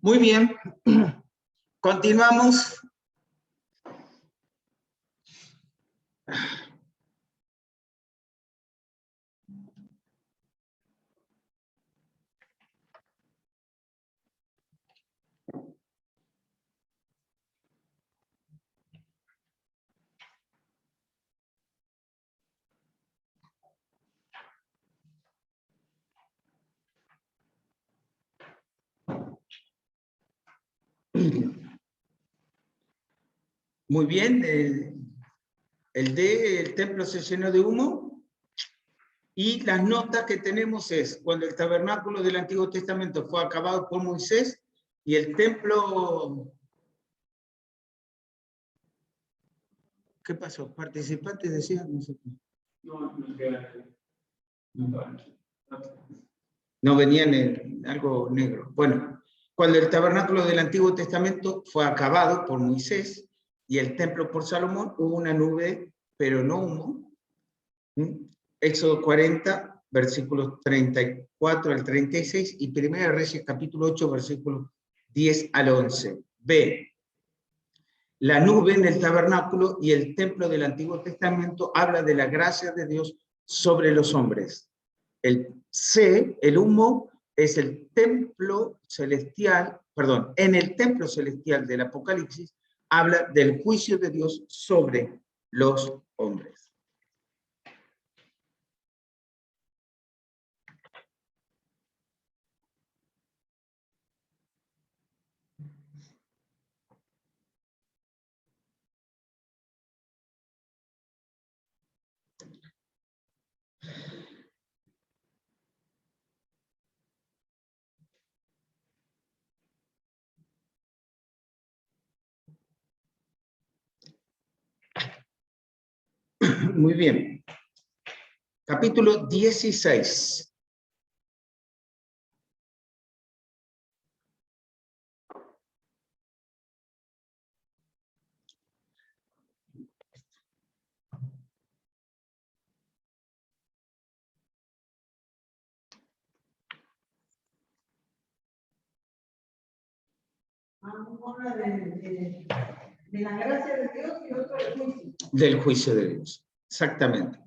Muy bien. Continuamos. Muy bien. El templo se llenó de humo. Y las notas que tenemos es, cuando el tabernáculo del Antiguo Testamento fue acabado por Moisés, y el templo... ¿Qué pasó? ¿Participantes decían? No sé qué. No venían en algo negro. Bueno, cuando el tabernáculo del Antiguo Testamento fue acabado por Moisés y el templo por Salomón, hubo una nube, pero no humo. Éxodo 40, versículos 34 al 36, y 1 Reyes, capítulo 8, versículos 10 al 11. B. La nube en el tabernáculo y el templo del Antiguo Testamento habla de la gracia de Dios sobre los hombres. El C, el humo, es el templo celestial, perdón, en el templo celestial del Apocalipsis, habla del juicio de Dios sobre los hombres. Muy bien. Capítulo 16. Una de la gracia de Dios y otro del juicio. Del juicio de Dios, exactamente.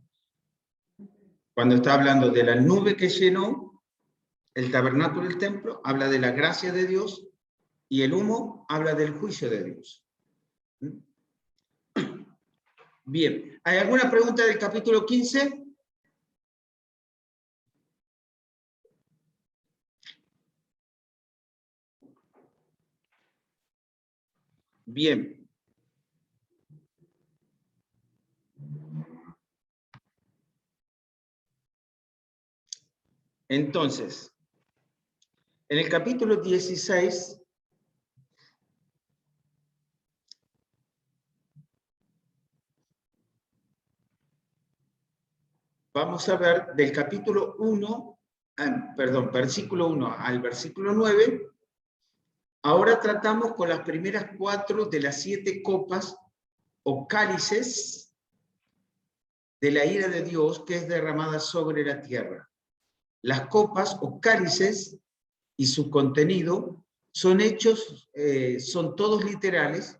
Cuando está hablando de la nube que llenó el tabernáculo del templo, habla de la gracia de Dios, y el humo habla del juicio de Dios. Bien, ¿hay alguna pregunta del capítulo 15? Bien. Entonces, en el capítulo 16, vamos a ver del capítulo 1, versículo 1 al versículo 9. Ahora tratamos con las primeras 4 de las 7 copas o cálices de la ira de Dios que es derramada sobre la tierra. Las copas o cálices y su contenido son hechos, son todos literales,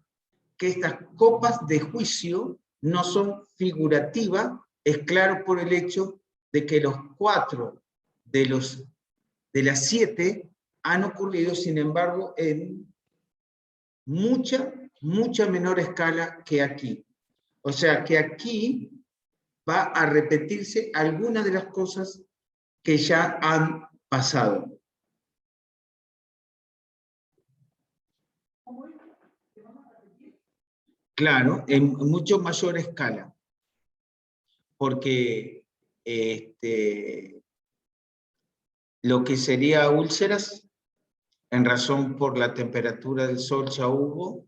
que estas copas de juicio no son figurativas, es claro por el hecho de que los 4 de las 7 han ocurrido, sin embargo, en mucha menor escala que aquí. O sea que aquí va a repetirse algunas de las cosas que ya han pasado. Claro, en mucho mayor escala. Porque lo que sería úlceras, en razón por la temperatura del sol ya hubo,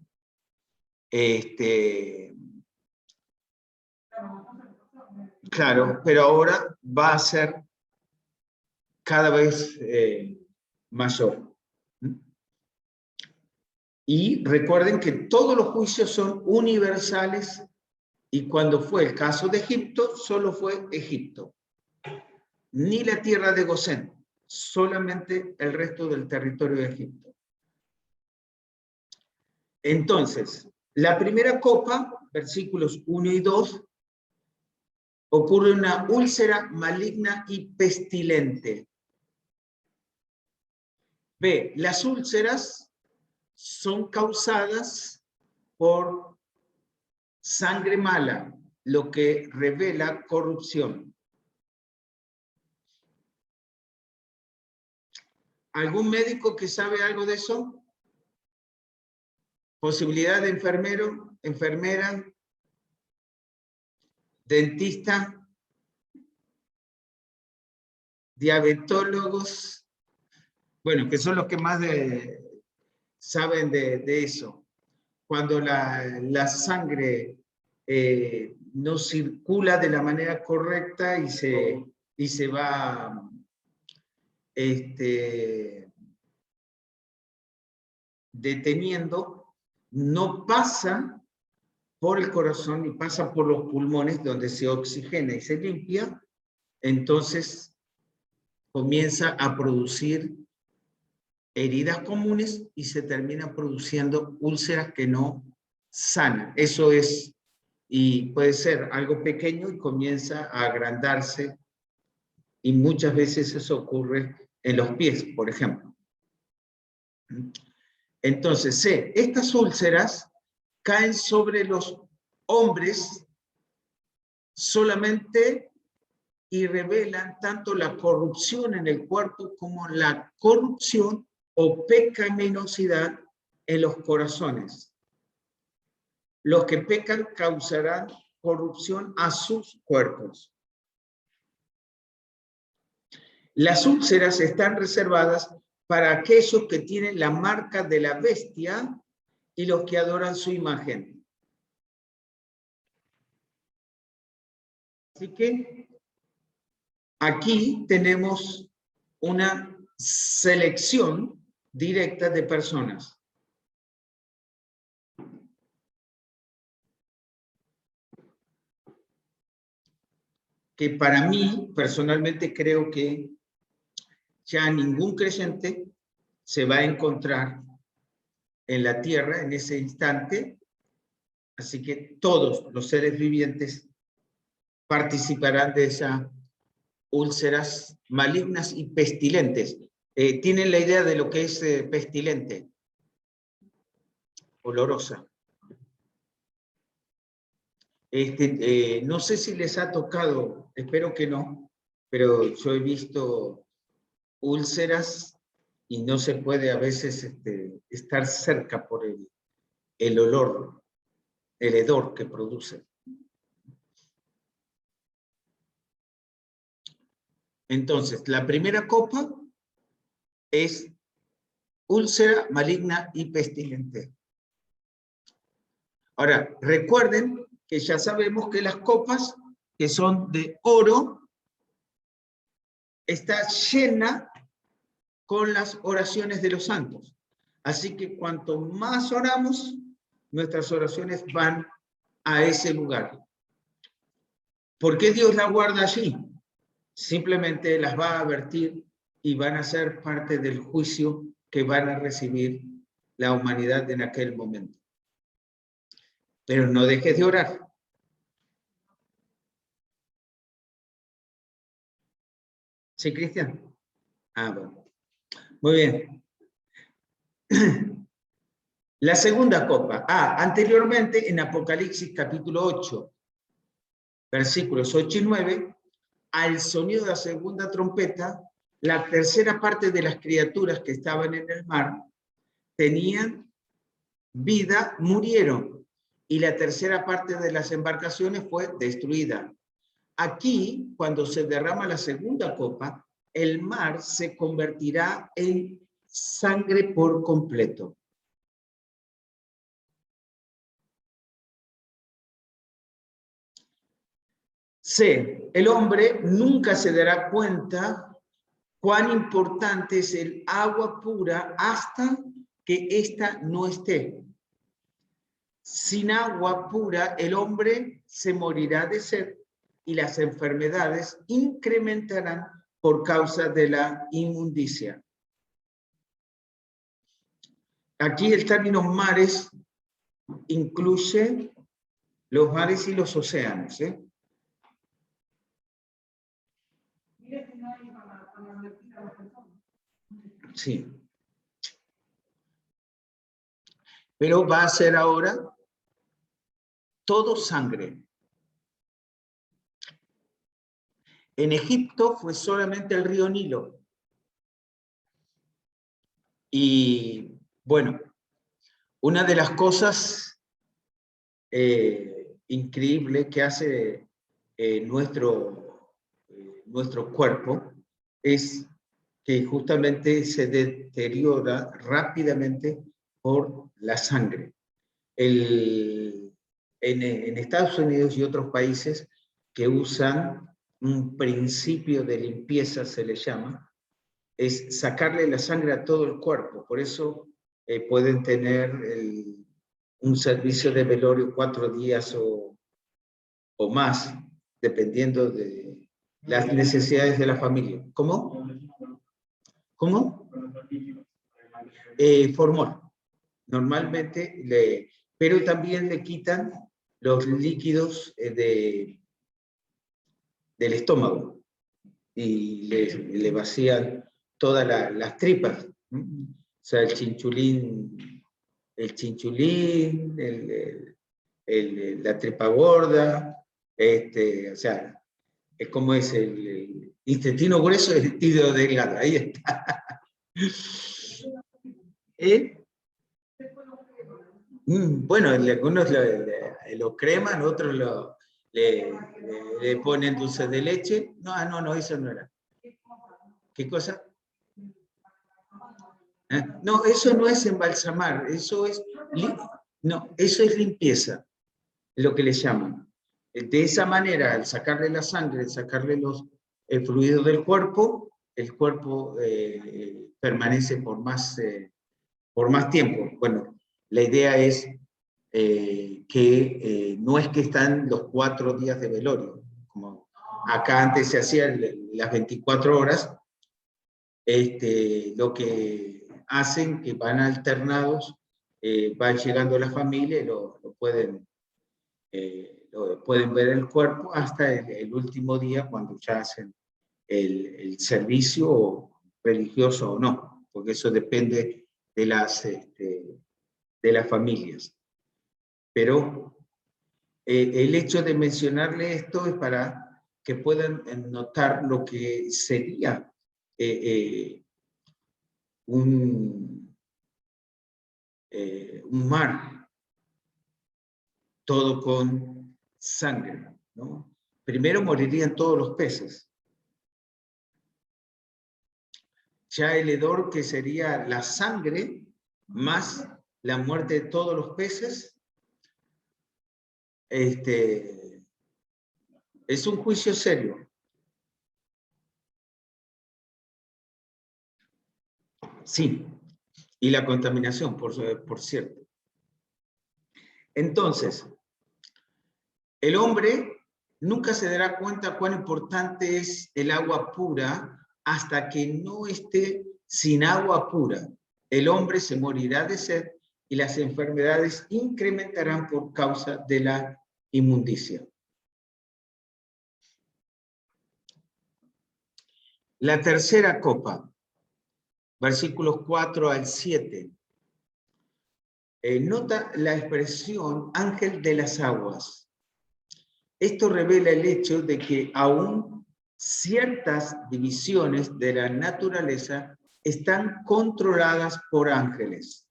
claro, pero ahora va a ser cada vez mayor. Y recuerden que todos los juicios son universales, y cuando fue el caso de Egipto, solo fue Egipto. Ni la tierra de Gosén, solamente el resto del territorio de Egipto. Entonces, la primera copa, versículos 1 y 2, ocurre una úlcera maligna y pestilente. B, las úlceras son causadas por sangre mala, lo que revela corrupción. ¿Algún médico que sabe algo de eso? ¿Posibilidad de enfermero, enfermera, dentista, diabetólogos? Bueno, que son los que más saben de eso. Cuando la sangre no circula de la manera correcta y se va deteniendo, no pasa por el corazón y pasa por los pulmones donde se oxigena y se limpia, entonces comienza a producir heridas comunes y se termina produciendo úlceras que no sanan. Eso es, y puede ser algo pequeño y comienza a agrandarse, y muchas veces eso ocurre en los pies, por ejemplo. Entonces, estas úlceras caen sobre los hombres solamente y revelan tanto la corrupción en el cuerpo como la corrupción o pecaminosidad en los corazones. Los que pecan causarán corrupción a sus cuerpos. Las úlceras están reservadas para aquellos que tienen la marca de la bestia y los que adoran su imagen. Así que aquí tenemos una selección directa de personas. Que para mí, personalmente, creo que ya ningún creyente se va a encontrar en la tierra en ese instante, así que todos los seres vivientes participarán de esas úlceras malignas y pestilentes. ¿Tienen la idea de lo que es pestilente? Olorosa. No sé si les ha tocado, espero que no, pero yo he visto úlceras y no se puede a veces estar cerca por el olor, el hedor que produce. Entonces, la primera copa es úlcera maligna y pestilente. Ahora, recuerden que ya sabemos que las copas que son de oro está llena con las oraciones de los santos. Así que cuanto más oramos, nuestras oraciones van a ese lugar. ¿Por qué Dios la guarda allí? Simplemente las va a vertir y van a ser parte del juicio que van a recibir la humanidad en aquel momento. Pero no dejes de orar. ¿Sí, Cristian? Ah, bueno. Muy bien. La segunda copa. Anteriormente en Apocalipsis capítulo 8, versículos 8 y 9, al sonido de la segunda trompeta, la tercera parte de las criaturas que estaban en el mar tenían vida, murieron, y la tercera parte de las embarcaciones fue destruida. Aquí, cuando se derrama la segunda copa, el mar se convertirá en sangre por completo. El hombre nunca se dará cuenta cuán importante es el agua pura hasta que ésta no esté. Sin agua pura, el hombre se morirá de sed y las enfermedades incrementarán por causa de la inmundicia. Aquí el término mares incluye los mares y los océanos. Sí. Pero va a ser ahora todo sangre. En Egipto fue solamente el río Nilo. Y bueno, una de las cosas increíbles que hace nuestro cuerpo es que justamente se deteriora rápidamente por la sangre. En Estados Unidos y otros países que usan un principio de limpieza, se le llama, es sacarle la sangre a todo el cuerpo. Por eso pueden tener un servicio de velorio 4 días o más, dependiendo de las necesidades de la familia. ¿Cómo? ¿Cómo? Formol. Normalmente, pero también le quitan los líquidos del estómago y le vacían todas las tripas. O sea, el chinchulín, la tripa gorda, o sea, es como es el intestino grueso y el intestino delgado. Ahí está. Bueno, algunos lo creman, otros le ponen dulce de leche. No, eso no era. ¿Qué cosa? No, eso no es embalsamar, eso es limpieza, lo que le llaman. De esa manera, al sacarle la sangre, sacarle los fluidos del cuerpo, el cuerpo permanece por más tiempo. Bueno, la idea es que no es que están los 4 días de velorio, como acá antes se hacían las 24 horas, lo que hacen que van alternados, van llegando la familia y lo pueden ver el cuerpo hasta el último día cuando ya hacen el servicio religioso o no, porque eso depende de las familias. Pero el hecho de mencionarle esto es para que puedan notar lo que sería un mar, todo con sangre, ¿no? Primero morirían todos los peces. Ya el hedor, que sería la sangre, más la muerte de todos los peces, es un juicio serio. Sí, y la contaminación, por cierto. Entonces, el hombre nunca se dará cuenta cuán importante es el agua pura hasta que no esté sin agua pura. El hombre se morirá de sed y las enfermedades incrementarán por causa de la inmundicia. La tercera copa, versículos 4 al 7. Nota la expresión ángel de las aguas. Esto revela el hecho de que aún ciertas divisiones de la naturaleza están controladas por ángeles.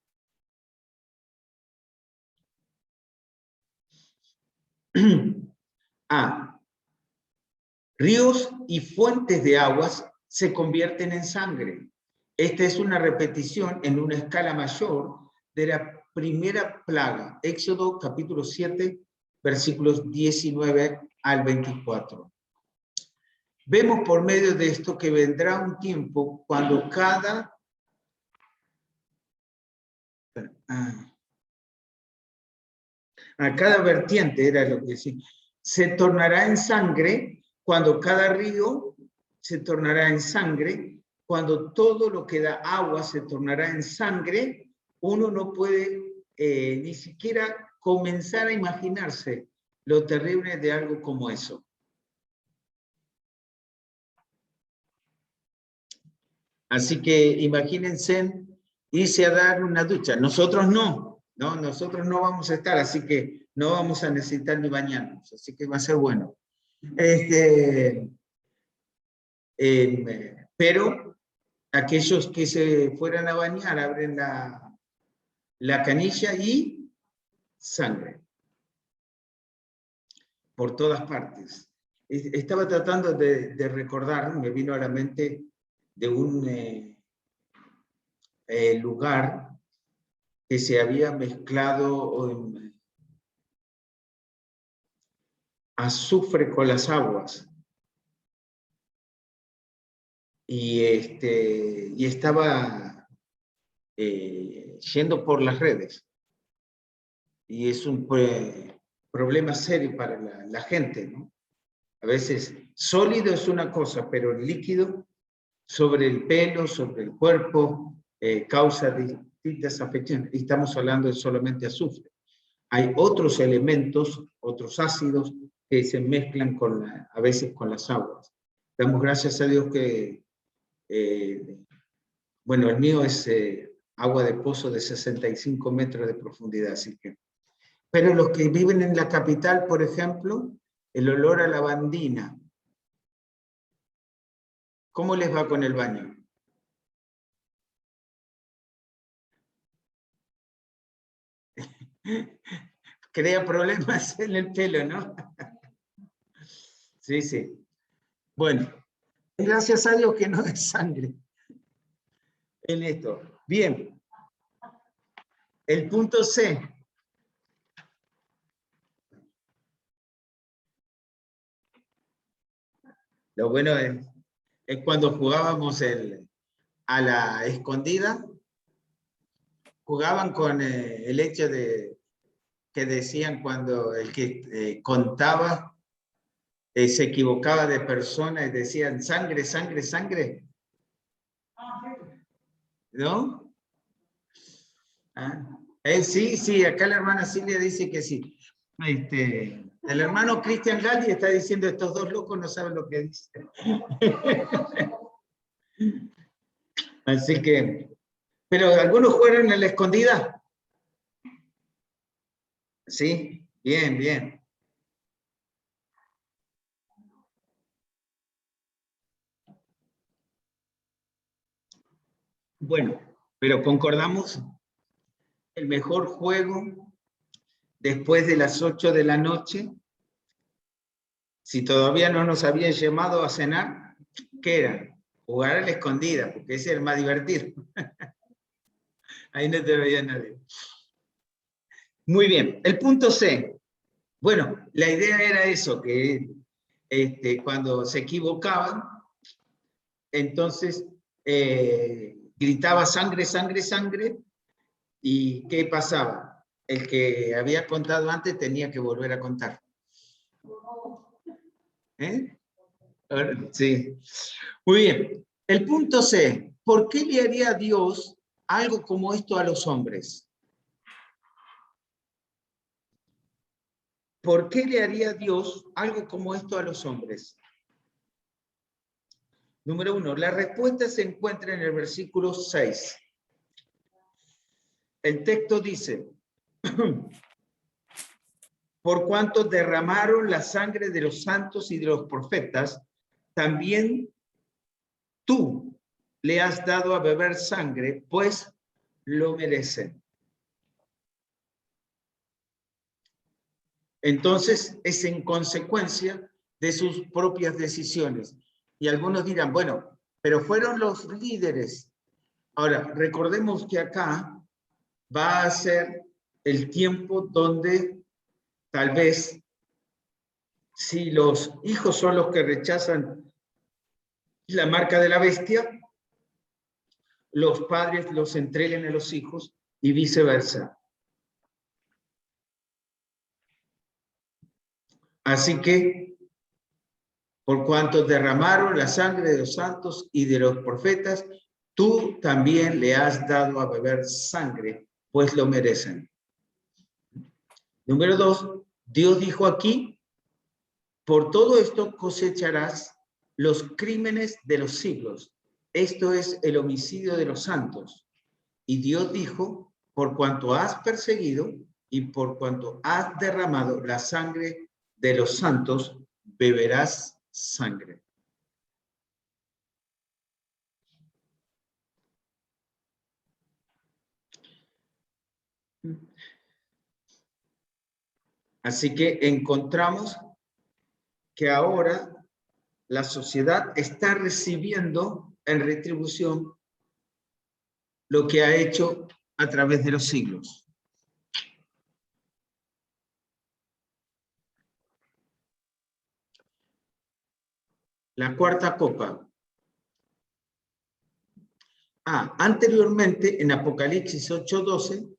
Ríos y fuentes de aguas se convierten en sangre. Esta es una repetición en una escala mayor de la primera plaga, Éxodo capítulo 7, versículos 19 al 24. Vemos por medio de esto que vendrá un tiempo cuando cada vertiente, era lo que decía, se tornará en sangre, cuando cada río se tornará en sangre, cuando todo lo que da agua se tornará en sangre. Uno no puede ni siquiera comenzar a imaginarse lo terrible de algo como eso. Así que imagínense irse a dar una ducha. Nosotros no, nosotros no vamos a estar, así que no vamos a necesitar ni bañarnos, así que va a ser bueno. Pero aquellos que se fueran a bañar abren la canilla y sangre por todas partes. Estaba tratando de recordar, me vino a la mente de un lugar que se había mezclado azufre con las aguas. Y estaba yendo por las redes. Y es un problema serio para la gente, ¿no? A veces sólido es una cosa, pero el líquido sobre el pelo, sobre el cuerpo, causa distintas afecciones. Y estamos hablando de solamente azufre. Hay otros elementos, otros ácidos que se mezclan a veces con las aguas. Damos gracias a Dios que, bueno, el mío es agua de pozo de 65 metros de profundidad, así que. Pero los que viven en la capital, por ejemplo, el olor a lavandina, ¿cómo les va con el baño? Crea problemas en el pelo, ¿no? Sí, sí. Bueno, gracias a Dios que no es sangre en esto. Bien. El punto C. Lo bueno es cuando jugábamos a la escondida, jugaban con el hecho de que decían cuando el que contaba se equivocaba de persona y decían sangre, sangre, sangre. ¿No? Sí, sí, acá la hermana Silvia dice que sí. El hermano Cristian Galdi está diciendo estos dos locos no saben lo que dicen. Así que, pero algunos jugaron en la escondida. Sí, bien, bien. Bueno, pero concordamos, el mejor juego después de las 8 de la noche, si todavía no nos habían llamado a cenar, ¿qué era? Jugar a la escondida, porque ese es el más divertido. Ahí no te veía nadie. Muy bien, el punto C. Bueno, la idea era eso, que cuando se equivocaban, entonces gritaba sangre, sangre, sangre, ¿y qué pasaba? El que había contado antes tenía que volver a contar. Sí. Muy bien. El punto C. ¿Por qué le haría Dios algo como esto a los hombres? ¿Por qué le haría Dios algo como esto a los hombres? Número 1. La respuesta se encuentra en el versículo 6. El texto dice, por cuanto derramaron la sangre de los santos y de los profetas, también tú le has dado a beber sangre, pues lo merecen. Entonces, es en consecuencia de sus propias decisiones. Y algunos dirán, bueno, pero fueron los líderes. Ahora, recordemos que acá va a ser el tiempo donde tal vez, si los hijos son los que rechazan la marca de la bestia, los padres los entreguen a los hijos y viceversa. Así que, por cuanto derramaron la sangre de los santos y de los profetas, tú también le has dado a beber sangre, pues lo merecen. Número 2, Dios dijo aquí, por todo esto cosecharás los crímenes de los siglos. Esto es el homicidio de los santos. Y Dios dijo, por cuanto has perseguido y por cuanto has derramado la sangre de los santos, beberás sangre. Así que encontramos que ahora la sociedad está recibiendo en retribución lo que ha hecho a través de los siglos. La cuarta copa. Anteriormente, en Apocalipsis 8:12,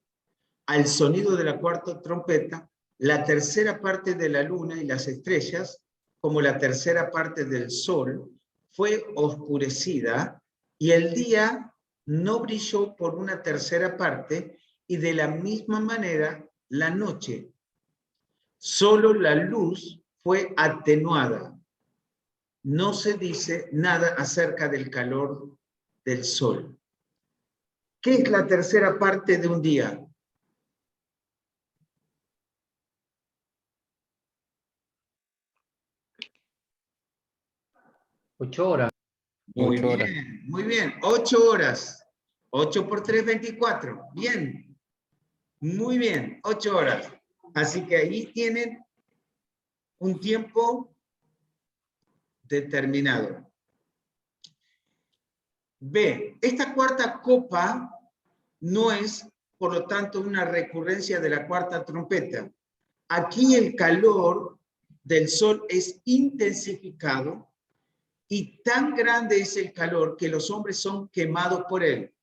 al sonido de la cuarta trompeta, la tercera parte de la luna y las estrellas, como la tercera parte del sol, fue oscurecida y el día no brilló por una tercera parte y de la misma manera la noche. Solo la luz fue atenuada. No se dice nada acerca del calor del sol. ¿Qué es la tercera parte de un día? Ocho horas. Muy 8 horas. bien, muy bien. 8 horas. 8 por 3, 24. Bien. Muy bien, 8 horas. Así que ahí tienen un tiempo determinado. B, esta cuarta copa no es, por lo tanto, una recurrencia de la cuarta trompeta. Aquí el calor del sol es intensificado y tan grande es el calor que los hombres son quemados por él.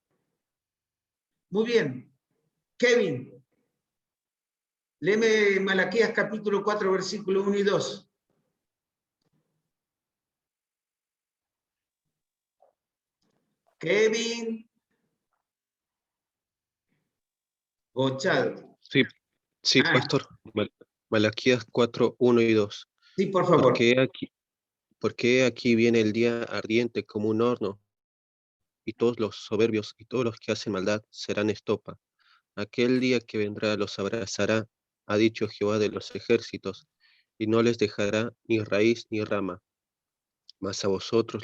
Muy bien. Kevin, léeme Malaquías capítulo 4, versículo 1 y 2. Kevin. Gochado. Sí, Ah, pastor. Malaquías 4, 1 y 2. sí, por favor. Porque aquí viene el día ardiente como un horno, y todos los soberbios y todos los que hacen maldad serán estopa. Aquel día que vendrá los abrazará, ha dicho Jehová de los ejércitos, y no les dejará ni raíz ni rama. Mas a vosotros,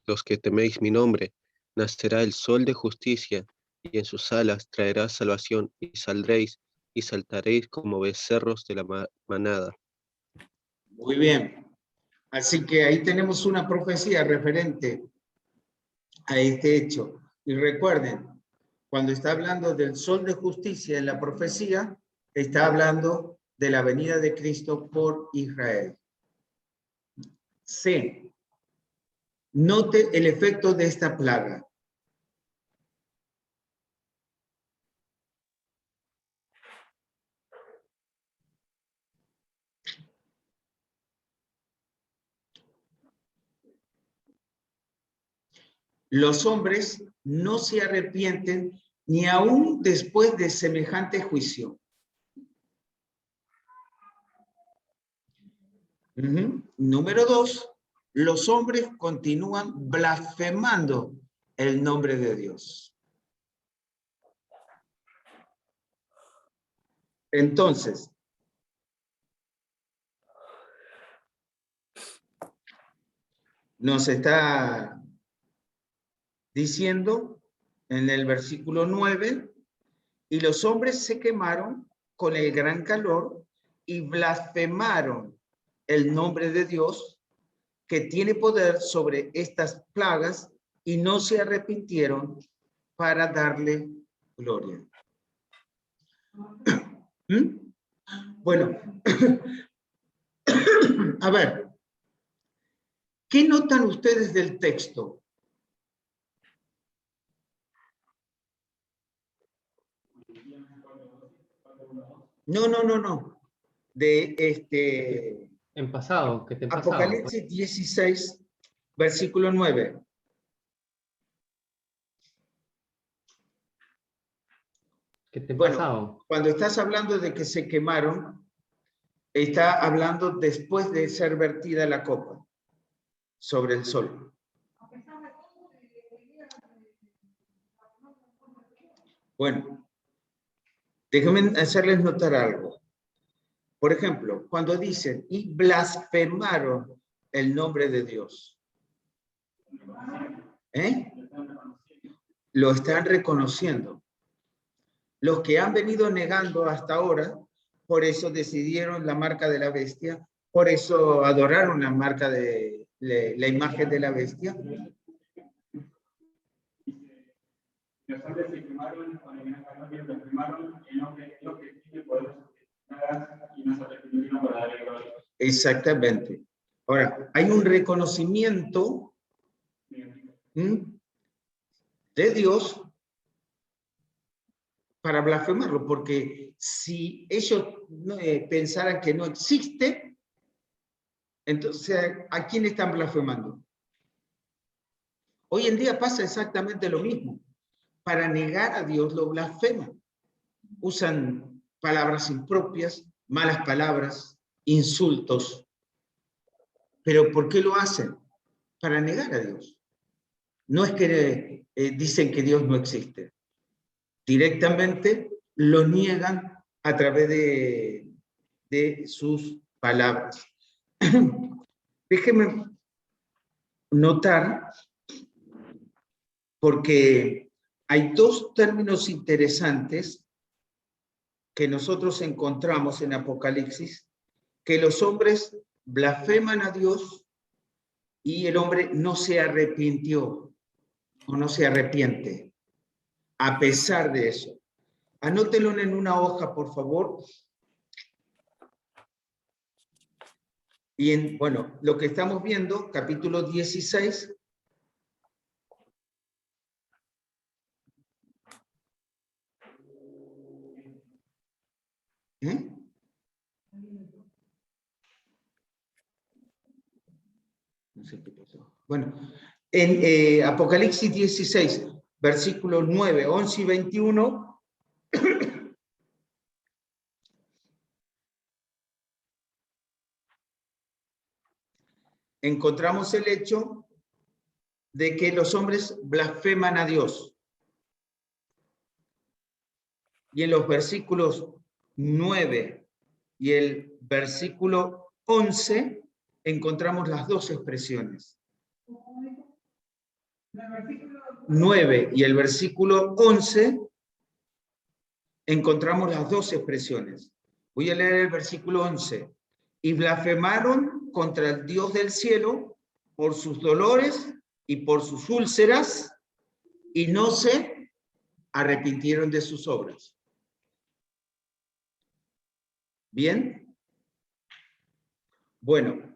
los que teméis mi nombre, nacerá el sol de justicia, y en sus alas traerá salvación, y saldréis y saltaréis como becerros de la manada. Muy bien. Así que ahí tenemos una profecía referente a este hecho. Y recuerden, cuando está hablando del sol de justicia en la profecía, está hablando de la venida de Cristo por Israel. C. Note el efecto de esta plaga. Los hombres no se arrepienten ni aún después de semejante juicio. Número 2, los hombres continúan blasfemando el nombre de Dios. Entonces, nos está diciendo en el versículo 9, y los hombres se quemaron con el gran calor y blasfemaron el nombre de Dios, que tiene poder sobre estas plagas, y no se arrepintieron para darle gloria. Bueno, a ver, ¿qué notan ustedes del texto? No. De En pasado, que te en pasado. Apocalipsis 16, versículo 9. Que te en Bueno, pasado. cuando estás hablando de que se quemaron, Está hablando después de ser vertida la copa sobre el sol. Bueno, déjenme hacerles notar algo. Por ejemplo, cuando dicen, y blasfemaron el nombre de Dios. Lo están reconociendo. Los que han venido negando hasta ahora, por eso decidieron la marca de la bestia, por eso adoraron la marca de la imagen de la bestia. Los hombres se quemaron con el blasfemaron el nombre de Dios que tiene poder y no se arrepintieron para darle gloria. Exactamente. Ahora, hay un reconocimiento de Dios para blasfemarlo, porque si ellos pensaran que no existe, entonces, ¿a quién están blasfemando? Hoy en día pasa exactamente lo mismo. Para negar a Dios lo blasfeman. Usan palabras impropias, malas palabras, insultos. ¿Pero por qué lo hacen? Para negar a Dios. No es que dicen que Dios no existe. Directamente lo niegan a través de sus palabras. Déjenme notar, porque hay dos términos interesantes que nosotros encontramos en Apocalipsis, que los hombres blasfeman a Dios y el hombre no se arrepintió o no se arrepiente. A pesar de eso. Anótenlo en una hoja, por favor. Y bueno, lo que estamos viendo, capítulo 16. No sé qué pasó. Bueno, en Apocalipsis 16, versículos 9, 11 y 21, encontramos el hecho de que los hombres blasfeman a Dios. Y en los versículos 9 y el versículo 11 encontramos las dos expresiones. 9 y el versículo 11 encontramos las dos expresiones. Voy a leer el versículo 11. Y blasfemaron contra el Dios del cielo por sus dolores y por sus úlceras, y no se arrepintieron de sus obras. ¿Bien? Bueno,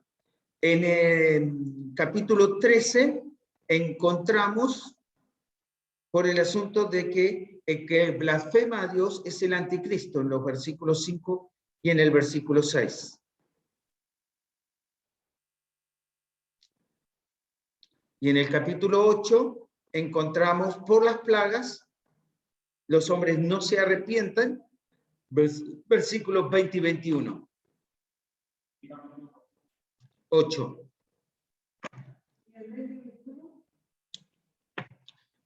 en el capítulo 13 encontramos por el asunto de que el que blasfema a Dios es el anticristo, en los versículos 5 y en el versículo 6. Y en el capítulo 8 encontramos por las plagas, los hombres no se arrepientan, versículos 20 y 21. 8.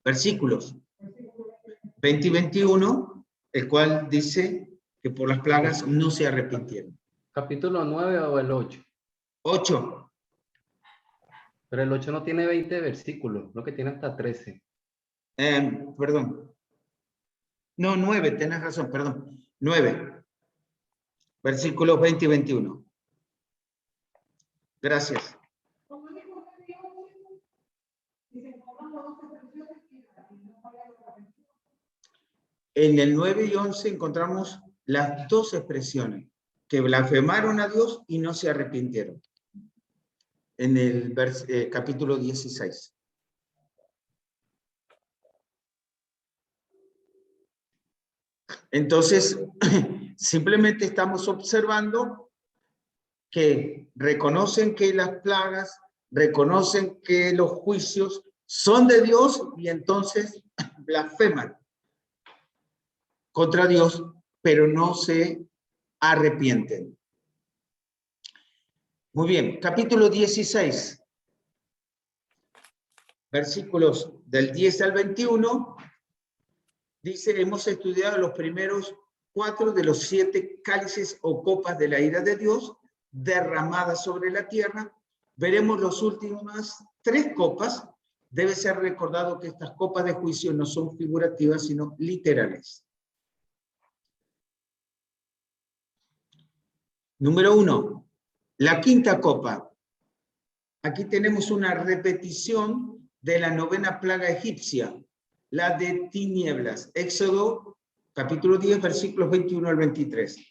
Versículos 20 y 21, el cual dice que por las plagas no se arrepintieron. ¿Capítulo 9 o el 8? 8. Pero el 8 no tiene 20 versículos, lo que tiene hasta 13. Perdón. No, 9, tenés razón, perdón. 9. Versículos 20 y 21. Gracias. En el 9 y 11 encontramos las dos expresiones, que blasfemaron a Dios y no se arrepintieron. En el capítulo 16. Entonces, simplemente estamos observando que reconocen que las plagas, reconocen que los juicios son de Dios y entonces blasfeman contra Dios, pero no se arrepienten. Muy bien, capítulo 16. Versículos del 10 al 21. Dice, hemos estudiado los primeros 4 de los 7 cálices o copas de la ira de Dios derramadas sobre la tierra. Veremos los últimas 3 copas. Debe ser recordado que estas copas de juicio no son figurativas, sino literales. Número 1, la quinta copa. Aquí tenemos una repetición de la 9ª plaga egipcia, la de tinieblas. Éxodo, capítulo 10, versículos 21 al 23.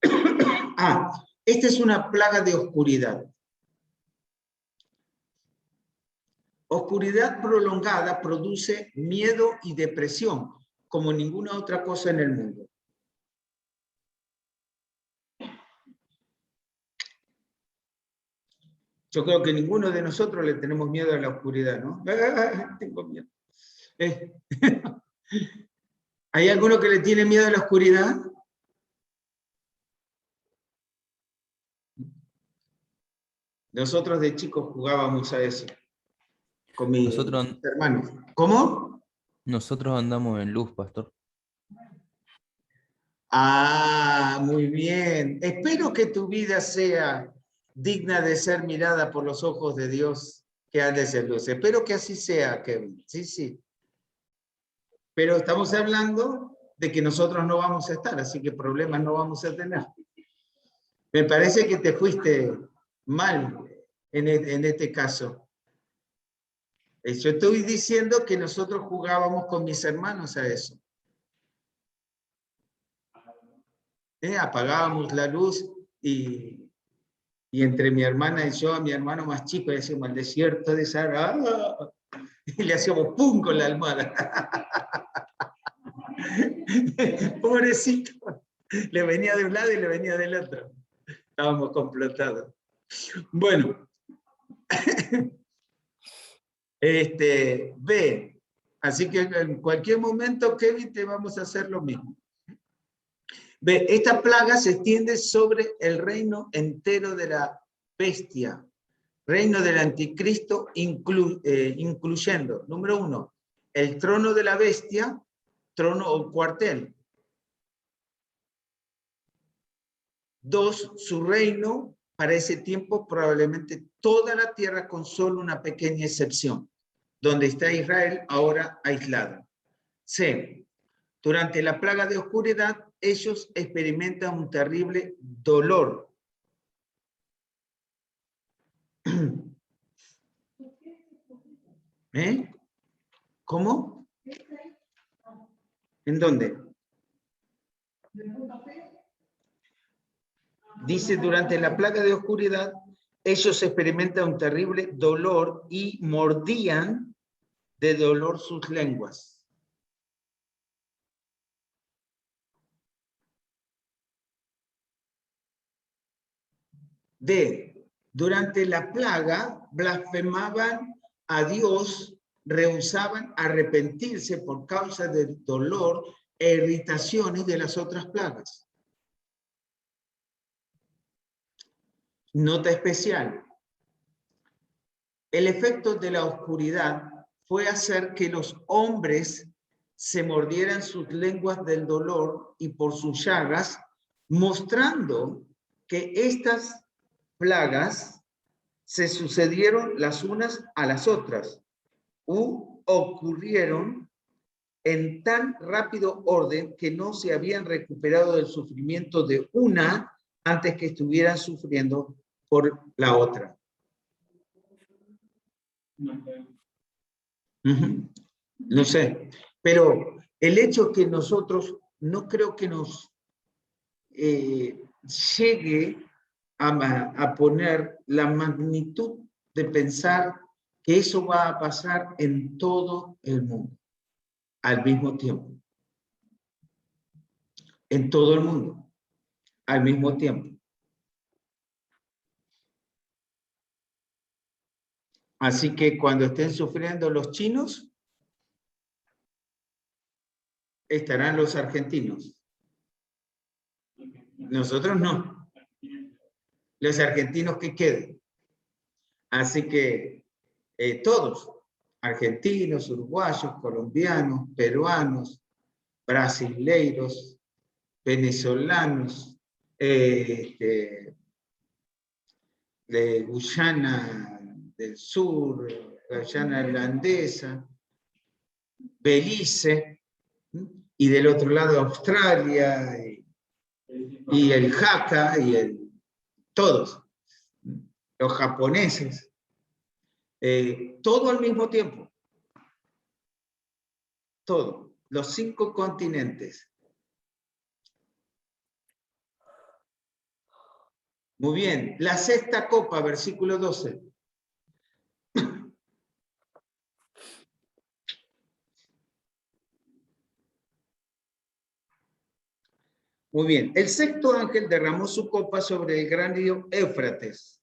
Esta es una plaga de oscuridad. Oscuridad prolongada produce miedo y depresión, como ninguna otra cosa en el mundo. Yo creo que ninguno de nosotros le tenemos miedo a la oscuridad, ¿no? Tengo miedo. ¿Hay alguno que le tiene miedo a la oscuridad? Nosotros de chicos jugábamos a eso, con mis hermanos. ¿Cómo? Nosotros andamos en luz, pastor. Muy bien. Espero que tu vida sea digna de ser mirada por los ojos de Dios que andes en luz. Espero que así sea, Kevin. Sí, sí. Pero estamos hablando de que nosotros no vamos a estar, así que problemas no vamos a tener. Me parece que te fuiste mal en este caso. Yo estoy diciendo que nosotros jugábamos con mis hermanos a eso. Apagábamos la luz y entre mi hermana y yo, a mi hermano más chico, le decíamos al desierto de Sahara, y le hacíamos pum con la almohada. Pobrecito, le venía de un lado y le venía del otro. Estábamos complotados. Bueno, ve, así que en cualquier momento, Kevin, te vamos a hacer lo mismo. Ve, esta plaga se extiende sobre el reino entero de la bestia, reino del anticristo, incluyendo, número 1, el trono de la bestia, trono o cuartel. 2, su reino, para ese tiempo probablemente toda la tierra con solo una pequeña excepción, donde está Israel ahora aislado. C, durante la plaga de oscuridad, ellos experimentan un terrible dolor. ¿Cómo? ¿En dónde? Dice, durante la plaga de oscuridad, ellos experimentan un terrible dolor y mordían de dolor sus lenguas. D, durante la plaga, blasfemaban a Dios, rehusaban arrepentirse por causa del dolor e irritaciones de las otras plagas. Nota especial. El efecto de la oscuridad fue hacer que los hombres se mordieran sus lenguas del dolor y por sus llagas, mostrando que estas plagas se sucedieron las unas a las otras u ocurrieron en tan rápido orden que no se habían recuperado del sufrimiento de una antes que estuvieran sufriendo por la otra. No sé, pero el hecho que nosotros no creo que nos llegue a poner la magnitud de pensar que eso va a pasar en todo el mundo al mismo tiempo. En todo el mundo al mismo tiempo. Así que cuando estén sufriendo los chinos, estarán los argentinos. Nosotros no. los argentinos que queden. Así que todos, argentinos, uruguayos, colombianos, peruanos, brasileiros, venezolanos, de Guyana del Sur, Guyana Irlandesa, Belice, y del otro lado Australia, y el Hakka, todos, los japoneses, todo al mismo tiempo, todo, los 5 continentes. Muy bien, la sexta copa, versículo 12. Muy bien, el sexto ángel derramó su copa sobre el gran río Éufrates.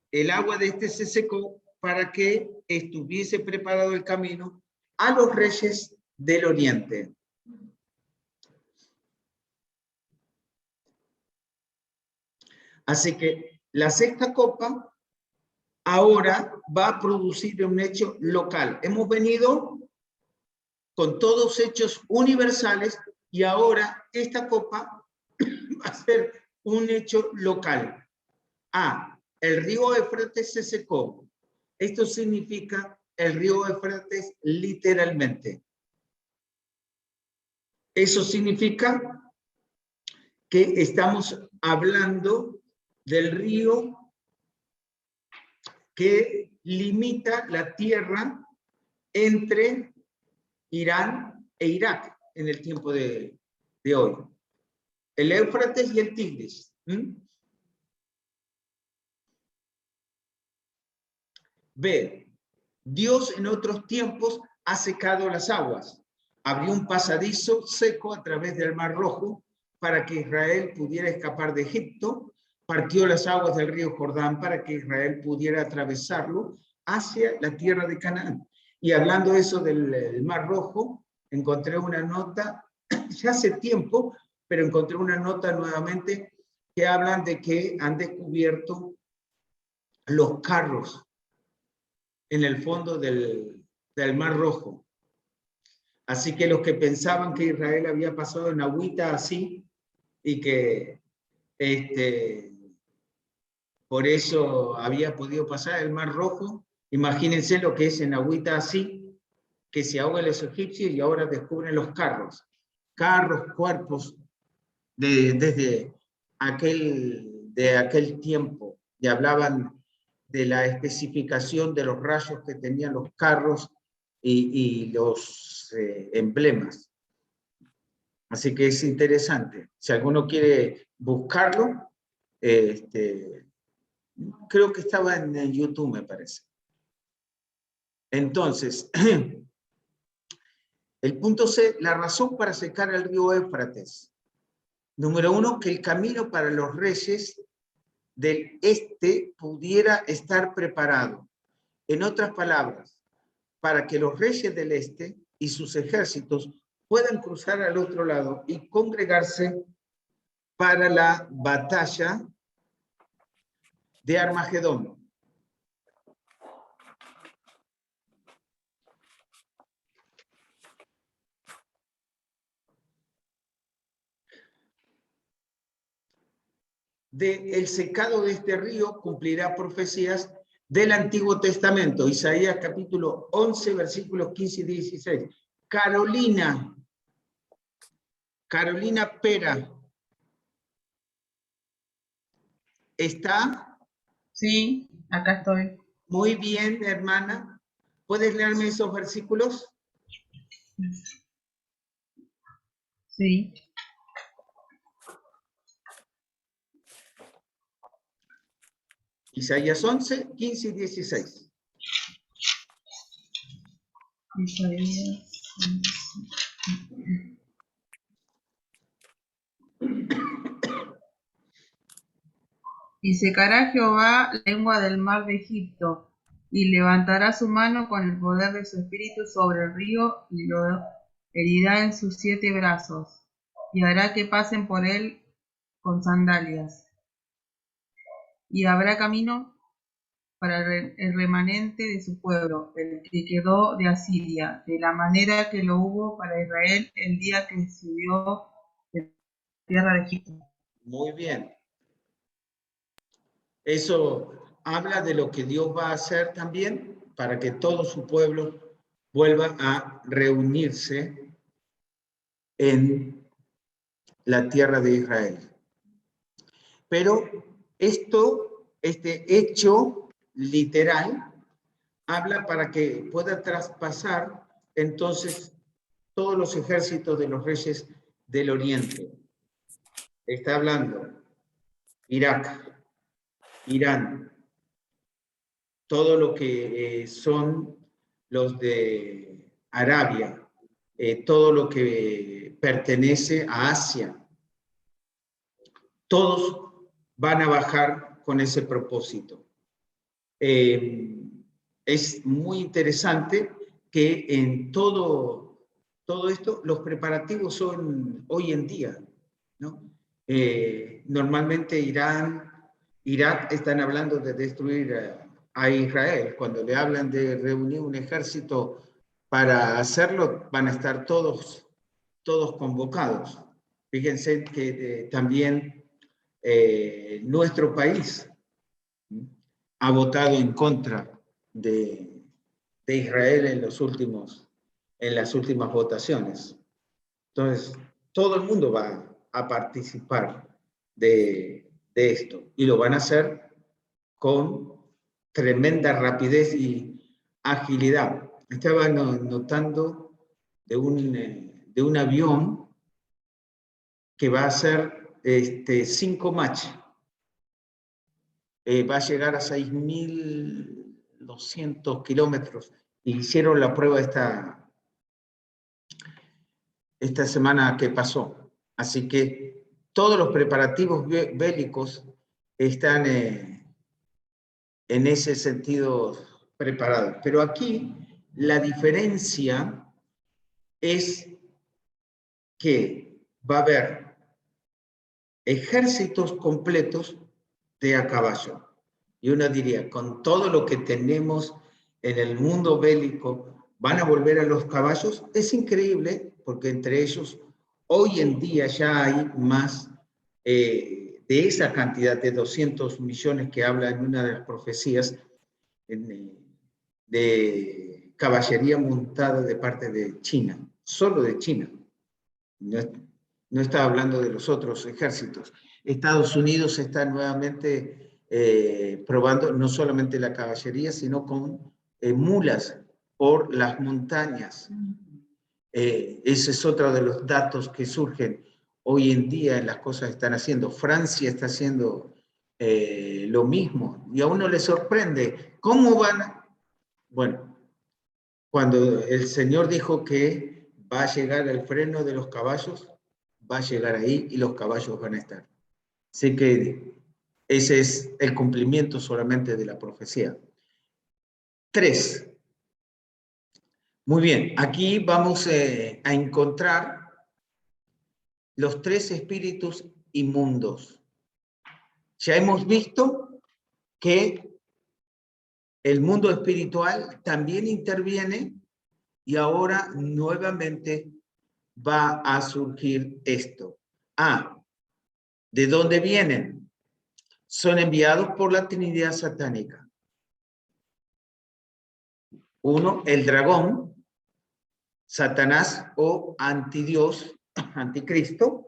El agua de este se secó para que estuviese preparado el camino a los reyes del oriente. Así que la sexta copa ahora va a producir un hecho local. Hemos venido con todos hechos universales y ahora esta copa va a ser un hecho local. El río Éufrates se secó. Esto significa el río Éufrates literalmente. Eso significa que estamos hablando del río que limita la tierra entre Irán e Irak en el tiempo de hoy. El Éufrates y el Tigris. B. Dios en otros tiempos ha secado las aguas. Abrió un pasadizo seco a través del Mar Rojo para que Israel pudiera escapar de Egipto. Partió las aguas del río Jordán para que Israel pudiera atravesarlo hacia la tierra de Canaán. Y hablando eso del Mar Rojo, encontré una nota, ya hace tiempo, pero encontré una nota nuevamente que hablan de que han descubierto los carros en el fondo del Mar Rojo. Así que los que pensaban que Israel había pasado en agüita así y que por eso había podido pasar el Mar Rojo, imagínense lo que es en agüita así, que se ahogan los egipcios y ahora descubren los carros, cuerpos desde aquel tiempo, y hablaban de la especificación de los rayos que tenían los carros y los emblemas. Así que es interesante. Si alguno quiere buscarlo, creo que estaba en YouTube, me parece. Entonces, el punto C, la razón para secar el río Éufrates. Número 1, que el camino para los reyes del este pudiera estar preparado. En otras palabras, para que los reyes del este y sus ejércitos puedan cruzar al otro lado y congregarse para la batalla de Armagedón. El secado de este río cumplirá profecías del Antiguo Testamento. Isaías capítulo 11, versículos 15 y 16. Carolina Pera. ¿Está? Sí, acá estoy. Muy bien, hermana. ¿Puedes leerme esos versículos? Sí. Isaías 11, 15 y 16. Isaías. Y secará Jehová la lengua del mar de Egipto, y levantará su mano con el poder de su espíritu sobre el río, y lo herirá en sus 7 brazos, y hará que pasen por él con sandalias. y habrá camino para el remanente de su pueblo, el que quedó de Asiria, de la manera que lo hubo para Israel el día que subió de tierra de Egipto. Muy bien. Eso habla de lo que Dios va a hacer también para que todo su pueblo vuelva a reunirse en la tierra de Israel. Pero este hecho literal habla para que pueda traspasar entonces todos los ejércitos de los reyes del oriente. Está hablando Irak, Irán, todo lo que son los de Arabia, todo lo que pertenece a Asia, todos van a bajar con ese propósito. Es muy interesante que en todo esto los preparativos son hoy en día, ¿no? Normalmente Irán, Irak están hablando de destruir a Israel. Cuando le hablan de reunir un ejército para hacerlo, van a estar todos convocados. Fíjense que también nuestro país ha votado en contra de Israel en las últimas votaciones. Entonces, todo el mundo va a participar de esto y lo van a hacer con tremenda rapidez y agilidad. Estaba notando de un avión que va a hacer 5 Mach. Va a llegar a 6.200 kilómetros. Hicieron la prueba esta semana que pasó. Así que todos los preparativos bélicos están en ese sentido preparados. Pero aquí la diferencia es que va a haber ejércitos completos de a caballo. Y uno diría, con todo lo que tenemos en el mundo bélico, ¿van a volver a los caballos? Es increíble, porque entre ellos, hoy en día ya hay más de esa cantidad de 200 millones que habla en una de las profecías de caballería montada de parte de China, solo de China. No está hablando de los otros ejércitos. Estados Unidos está nuevamente probando no solamente la caballería, sino con mulas por las montañas. Ese es otro de los datos que surgen hoy en día en las cosas que están haciendo. Francia está haciendo lo mismo y a uno le sorprende. ¿Cómo van? Bueno, cuando el Señor dijo que va a llegar el freno de los caballos, va a llegar ahí y los caballos van a estar. Así que ese es el cumplimiento solamente de la profecía. 3. Muy bien, aquí vamos a encontrar los 3 espíritus inmundos. Ya hemos visto que el mundo espiritual también interviene y ahora nuevamente va a surgir esto. ¿De dónde vienen? Son enviados por la Trinidad satánica. 1, el dragón, Satanás o antidios, anticristo,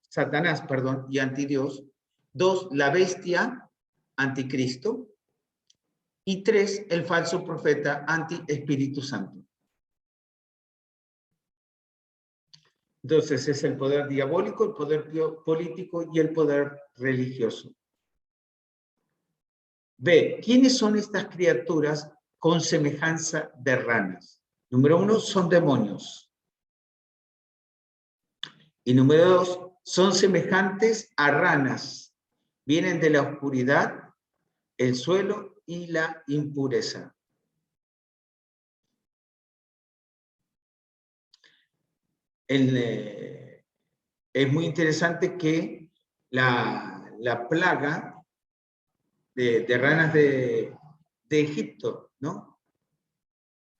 Satanás, perdón, y antidios. 2, la bestia, anticristo. Y 3, el falso profeta, anti-Espíritu Santo. Entonces es el poder diabólico, el poder político y el poder religioso. B, ¿quiénes son estas criaturas con semejanza de ranas? Número 1, son demonios. Y número 2, son semejantes a ranas. Vienen de la oscuridad, el suelo y la impureza. Es muy interesante que la plaga de ranas de Egipto, ¿no?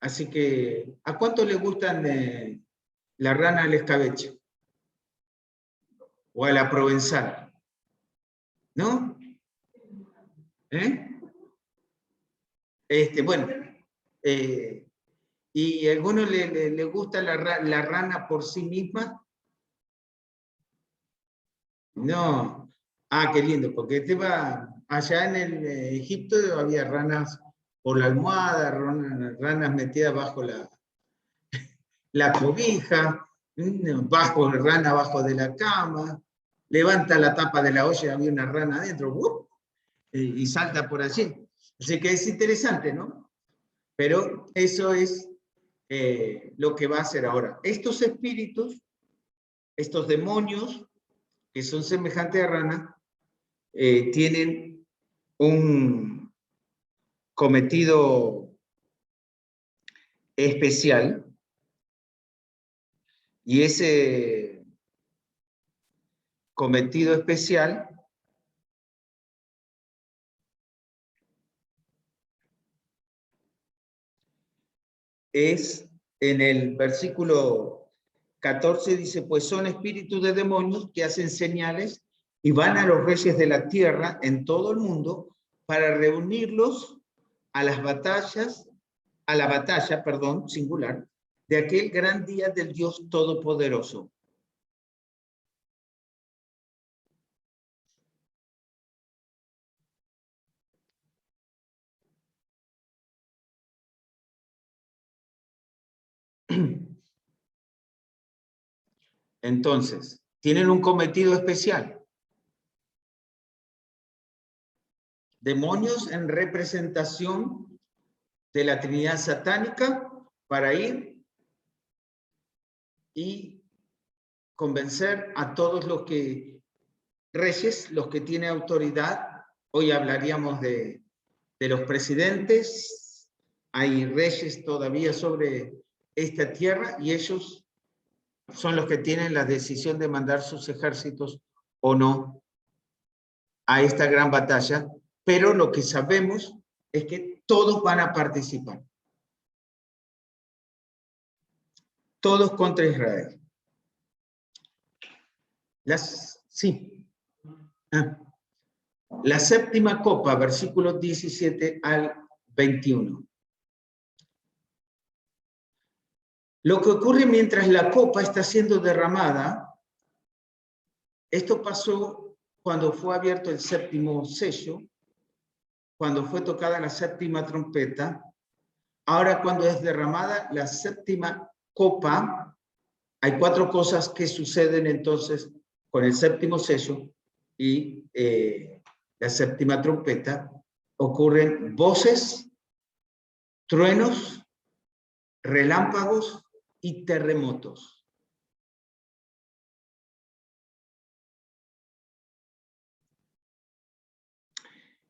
Así que, ¿a cuánto le gustan la rana al escabeche? O a la provenzal, ¿no? Bueno, ¿y a alguno le gusta la rana por sí misma? No. Ah, qué lindo, porque allá en el Egipto había ranas por la almohada, ranas metidas bajo la cobija, rana abajo de la cama, levanta la tapa de la olla y había una rana adentro, y salta por allí. Así que es interesante, ¿no? Pero eso es lo que va a hacer ahora. Estos espíritus, estos demonios, que son semejantes a rana, tienen un cometido especial, y ese cometido especial es en el versículo 14, dice, pues son espíritus de demonios que hacen señales y van a los reyes de la tierra en todo el mundo para reunirlos a las batallas, a la batalla, perdón, singular, de aquel gran día del Dios Todopoderoso. Entonces, tienen un cometido especial. Demonios en representación de la Trinidad satánica para ir y convencer a todos los que, reyes, los que tienen autoridad. Hoy hablaríamos de los presidentes. Hay reyes todavía sobre esta tierra y ellos son los que tienen la decisión de mandar sus ejércitos o no a esta gran batalla, pero lo que sabemos es que todos van a participar. Todos contra Israel. Sí. La séptima copa, versículos 17 al 21. Lo que ocurre mientras la copa está siendo derramada, esto pasó cuando fue abierto el séptimo sello, cuando fue tocada la séptima trompeta. Ahora, cuando es derramada la séptima copa, hay 4 cosas que suceden entonces con el séptimo sello y la séptima trompeta. Ocurren voces, truenos, relámpagos y terremotos.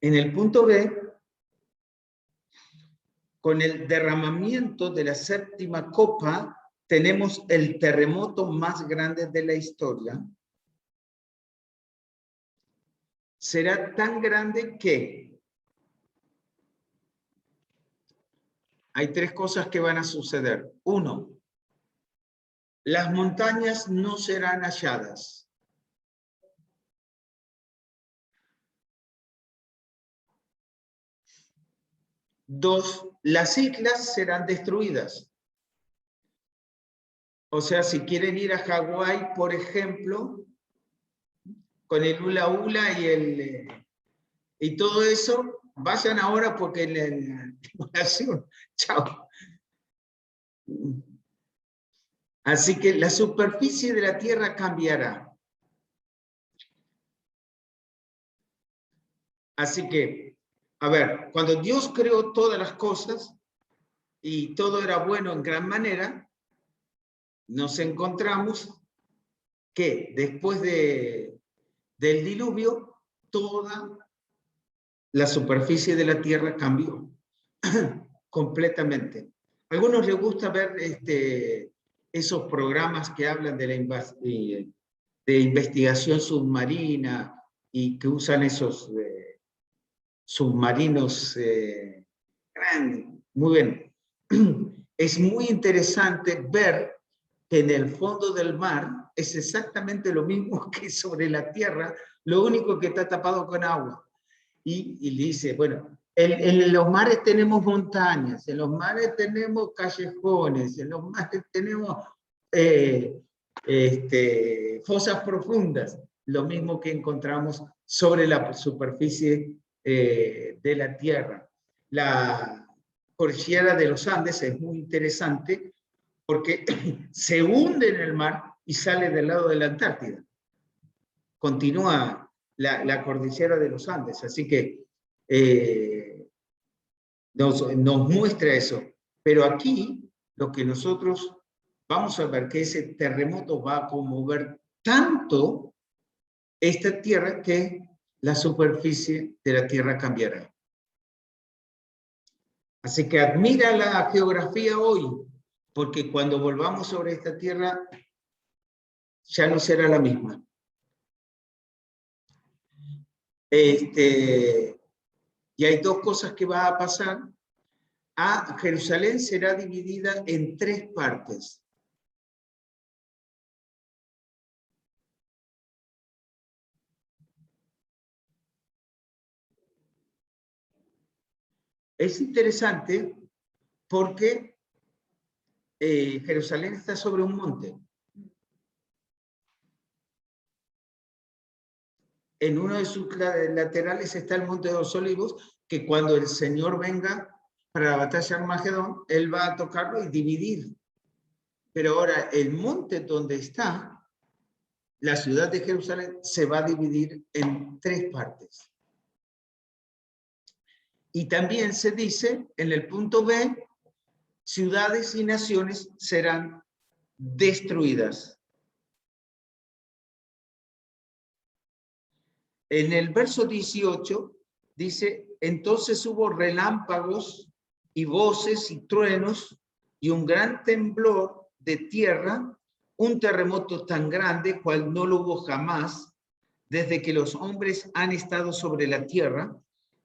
En el punto B, con el derramamiento de la séptima copa, tenemos el terremoto más grande de la historia. Será tan grande que hay 3 cosas que van a suceder. 1, las montañas no serán halladas. 2, las islas serán destruidas. O sea, si quieren ir a Hawái, por ejemplo, con el hula hula y todo eso, vayan ahora porque la tribulación, chao. Así que la superficie de la tierra cambiará. Así que, a ver, cuando Dios creó todas las cosas y todo era bueno en gran manera, nos encontramos que después del diluvio, toda la superficie de la tierra cambió completamente. A algunos les gusta ver esos programas que hablan de investigación submarina y que usan esos submarinos grandes. Muy bien. Es muy interesante ver que en el fondo del mar es exactamente lo mismo que sobre la tierra, lo único que está tapado con agua. Y dice, bueno, en los mares tenemos montañas, en los mares tenemos callejones, en los mares tenemos fosas profundas, lo mismo que encontramos sobre la superficie de la tierra. La cordillera de los Andes es muy interesante porque se hunde en el mar y sale del lado de la Antártida. Continúa la cordillera de los Andes, así que nos muestra eso. Pero aquí lo que nosotros vamos a ver que ese terremoto va a conmover tanto esta tierra que la superficie de la tierra cambiará. Así que admira la geografía hoy, porque cuando volvamos sobre esta tierra ya no será la misma. Y hay dos cosas que va a pasar. Jerusalén será dividida en 3 partes. Es interesante porque Jerusalén está sobre un monte. En uno de sus laterales está el Monte de los Olivos, que cuando el Señor venga para la batalla de Armagedón, Él va a tocarlo y dividir. Pero ahora el monte donde está, la ciudad de Jerusalén, se va a dividir en 3 partes. Y también se dice, en el punto B, ciudades y naciones serán destruidas. En el verso 18 dice, entonces hubo relámpagos y voces y truenos y un gran temblor de tierra, un terremoto tan grande cual no lo hubo jamás desde que los hombres han estado sobre la tierra,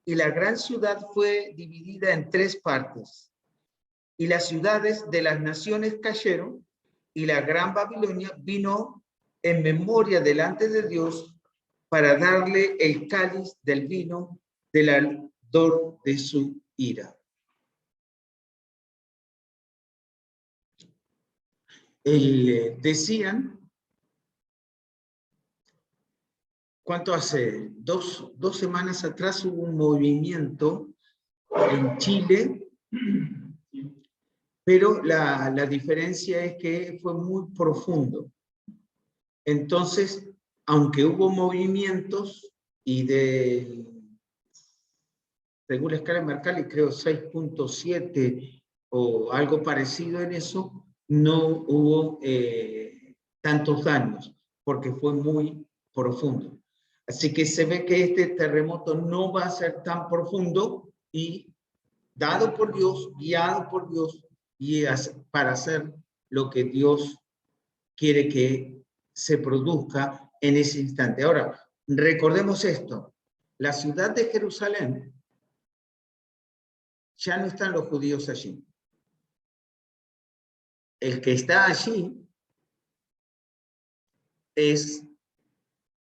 y la gran ciudad fue dividida en 3 partes. Y las ciudades de las naciones cayeron, y la gran Babilonia vino en memoria delante de Dios para darle el cáliz del vino del ardor de su ira. Decían, ¿cuánto hace? Dos semanas atrás hubo un movimiento en Chile, pero la diferencia es que fue muy profundo. Entonces, aunque hubo movimientos y según la escala de Mercalli, creo 6.7 o algo parecido en eso, no hubo tantos daños, porque fue muy profundo. Así que se ve que este terremoto no va a ser tan profundo y dado por Dios, guiado por Dios, y para hacer lo que Dios quiere que se produzca en ese instante. Ahora, recordemos esto, la ciudad de Jerusalén, ya no están los judíos allí. El que está allí es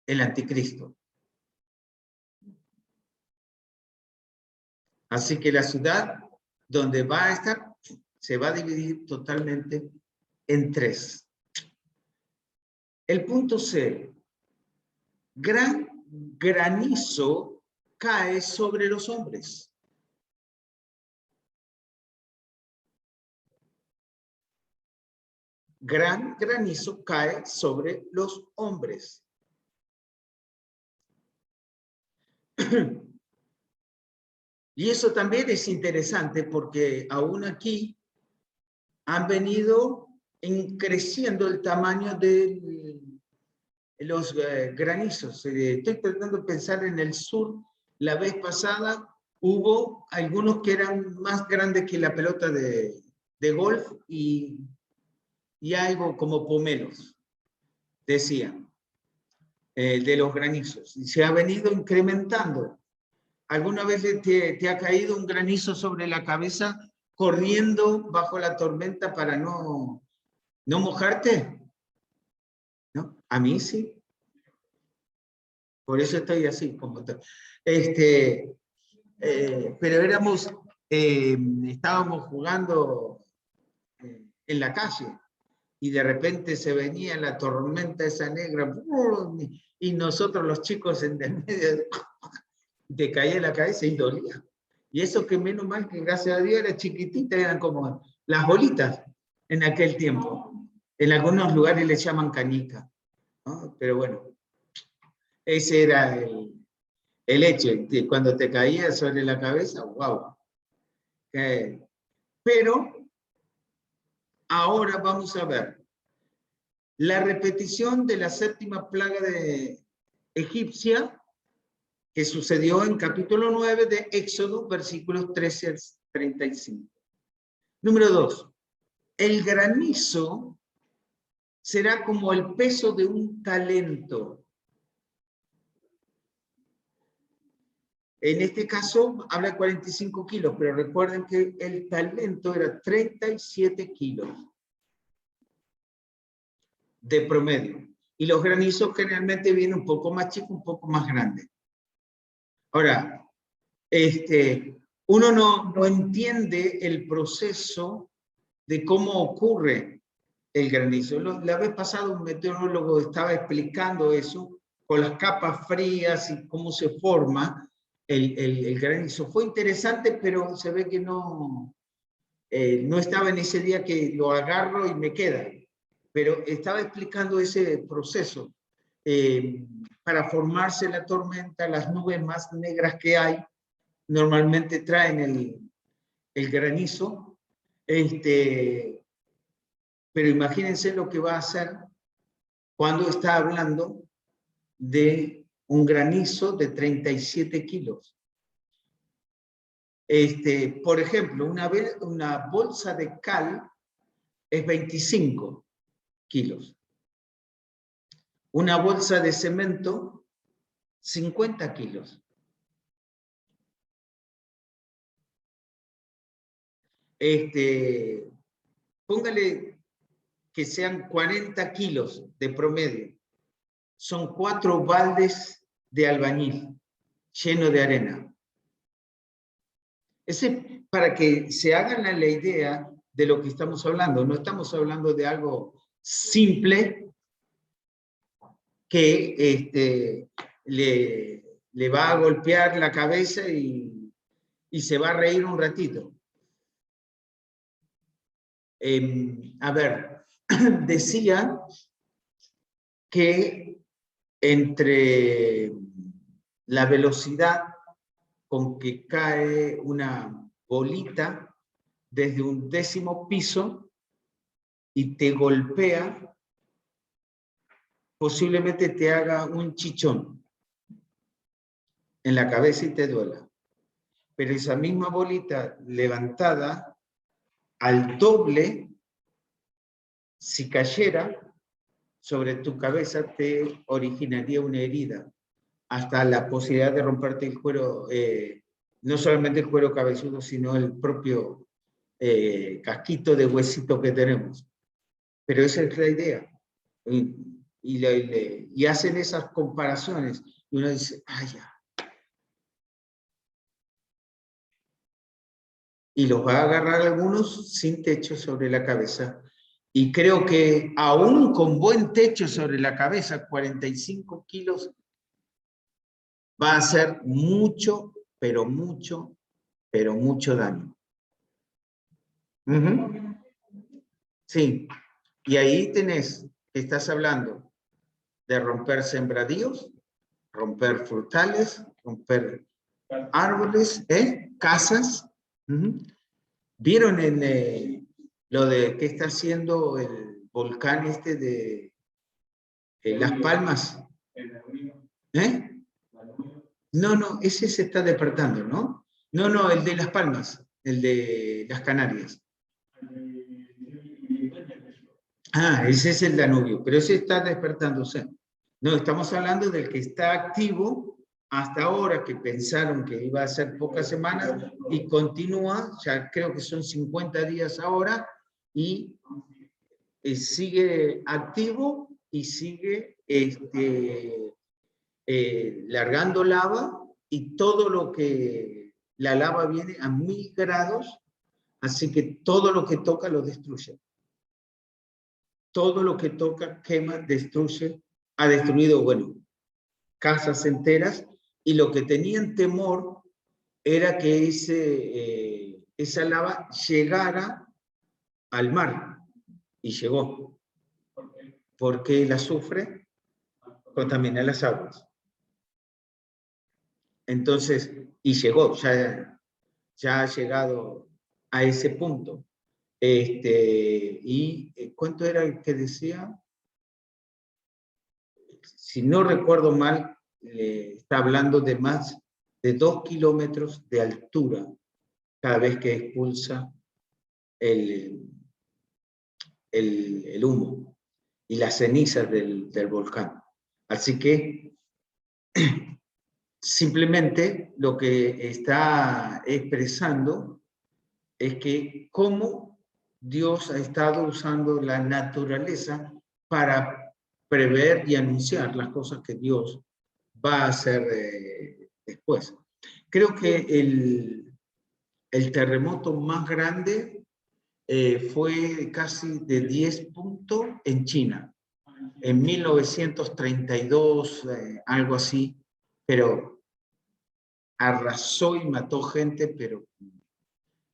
el anticristo. Así que la ciudad donde va a estar se va a dividir totalmente en 3. El punto C. Gran granizo cae sobre los hombres. Gran granizo cae sobre los hombres. Y eso también es interesante porque aún aquí han venido creciendo el tamaño de los granizos. Estoy tratando de pensar en el sur. La vez pasada hubo algunos que eran más grandes que la pelota de golf y algo como pomelos, decían, de los granizos. Y se ha venido incrementando. ¿Alguna vez te ha caído un granizo sobre la cabeza corriendo bajo la tormenta para no mojarte? ¿No? A mí sí. Por eso estoy así. Pero estábamos jugando en la calle y de repente se venía la tormenta esa negra y nosotros los chicos en el medio te caía la cabeza y dolía. Y eso que menos mal que gracias a Dios era chiquitita, eran como las bolitas en aquel tiempo. En algunos lugares le llaman canica, ¿no? Pero bueno, ese era el hecho, que cuando te caía sobre la cabeza, wow. Pero ahora vamos a ver la repetición de la 7ª plaga de egipcia, que sucedió en capítulo 9 de Éxodo, versículos 13 al 35. Número 2. El granizo será como el peso de un talento. En este caso habla de 45 kilos, pero recuerden que el talento era 37 kilos de promedio. Y los granizos generalmente vienen un poco más chicos, un poco más grandes. Ahora, uno no entiende el proceso de cómo ocurre el granizo. La vez pasada un meteorólogo estaba explicando eso, con las capas frías y cómo se forma el granizo. Fue interesante, pero se ve que no estaba en ese día que lo agarro y me queda. Pero estaba explicando ese proceso. Para formarse la tormenta, las nubes más negras que hay, normalmente traen el granizo. Pero imagínense lo que va a hacer cuando está hablando de un granizo de 37 kilos. Por ejemplo, una bolsa de cal es 25 kilos. Una bolsa de cemento, 50 kilos. Póngale que sean 40 kilos de promedio. Son 4 baldes de albañil llenos de arena. Ese, para que se hagan la idea de lo que estamos hablando. No estamos hablando de algo simple que le va a golpear la cabeza y se va a reír un ratito. A ver, decía que entre la velocidad con que cae una bolita desde un 10º piso y te golpea, posiblemente te haga un chichón en la cabeza y te duela. Pero esa misma bolita levantada al doble, si cayera sobre tu cabeza, te originaría una herida, hasta la posibilidad de romperte el cuero, no solamente el cuero cabezudo, sino el propio casquito de huesito que tenemos. Pero esa es la idea. Y hacen esas comparaciones, y uno dice, ¡ay, ya! Y los va a agarrar algunos sin techo sobre la cabeza. Y creo que aún con buen techo sobre la cabeza, 45 kilos, va a hacer mucho, pero mucho daño. Sí, y ahí estás hablando de romper sembradíos, romper frutales, romper árboles, casas. ¿Vieron lo de qué está haciendo el volcán de Las Palmas? No, ese se está despertando, ¿no? No, el de Las Palmas, el de las Canarias. Ese es el Danubio, pero ese está despertándose. No, estamos hablando del que está activo hasta ahora, que pensaron que iba a ser pocas semanas, y continúa, ya creo que son 50 días ahora, y sigue activo y sigue largando lava, y todo lo que la lava viene a 1000 grados, así que todo lo que toca lo destruye. Todo lo que toca quema, destruye, ha destruido, bueno, casas enteras, y lo que tenían temor era que esa lava llegara al mar, y llegó, porque el azufre contamina las aguas. Entonces, y llegó, ya ha llegado a ese punto. ¿Cuánto era el que decía? Si no recuerdo mal, está hablando de más de 2 kilómetros de altura cada vez que expulsa el humo y las cenizas del volcán. Así que simplemente lo que está expresando es que cómo Dios ha estado usando la naturaleza para prever y anunciar las cosas que Dios va a hacer después. Creo que el terremoto más grande fue casi de 10 puntos en China, en 1932, algo así, pero arrasó y mató gente, pero